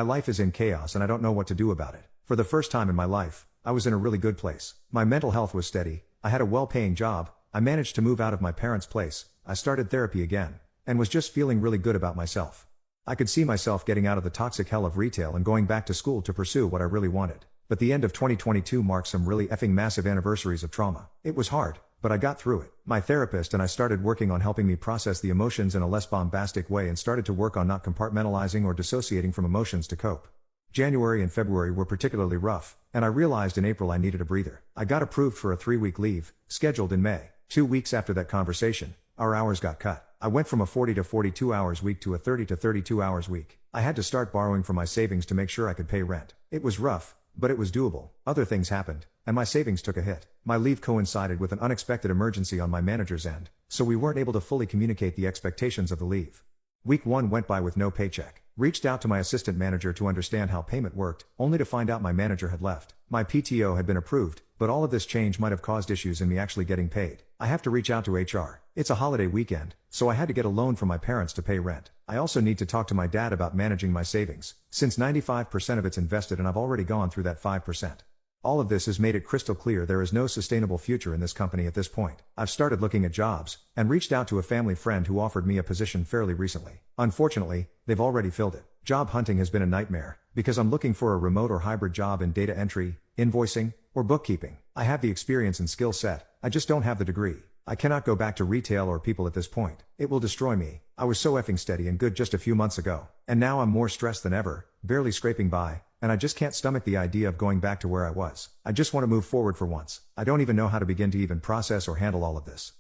My life is in chaos and I don't know what to do about it. For the first time in my life, I was in a really good place. My mental health was steady, I had a well-paying job, I managed to move out of my parents' place, I started therapy again, and was just feeling really good about myself. I could see myself getting out of the toxic hell of retail and going back to school to pursue what I really wanted. But the end of 2022 marked some really effing massive anniversaries of trauma. It was hard, but I got through it. My therapist and I started working on helping me process the emotions in a less bombastic way and started to work on not compartmentalizing or dissociating from emotions to cope. January and February were particularly rough, and I realized in April I needed a breather. I got approved for a 3-week leave, scheduled in May. 2 weeks after that conversation, our hours got cut. I went from a 40 to 42 hours week to a 30 to 32 hours week. I had to start borrowing from my savings to make sure I could pay rent. It was rough, but it was doable. Other things happened, and my savings took a hit. My leave coincided with an unexpected emergency on my manager's end, so we weren't able to fully communicate the expectations of the leave. Week 1 went by with no paycheck. Reached out to my assistant manager to understand how payment worked, only to find out my manager had left. My PTO had been approved, but all of this change might have caused issues in me actually getting paid. I have to reach out to HR. It's a holiday weekend, so I had to get a loan from my parents to pay rent. I also need to talk to my dad about managing my savings, since 95% of it's invested and I've already gone through that 5%. All of this has made it crystal clear there is no sustainable future in this company at this point. I've started looking at jobs, and reached out to a family friend who offered me a position fairly recently. Unfortunately, they've already filled it. Job hunting has been a nightmare, because I'm looking for a remote or hybrid job in data entry, invoicing, or bookkeeping. I have the experience and skill set, I just don't have the degree. I cannot go back to retail or people at this point. It will destroy me. I was so effing steady and good just a few months ago, and now I'm more stressed than ever, barely scraping by, and I just can't stomach the idea of going back to where I was. I just want to move forward for once. I don't even know how to begin to even process or handle all of this.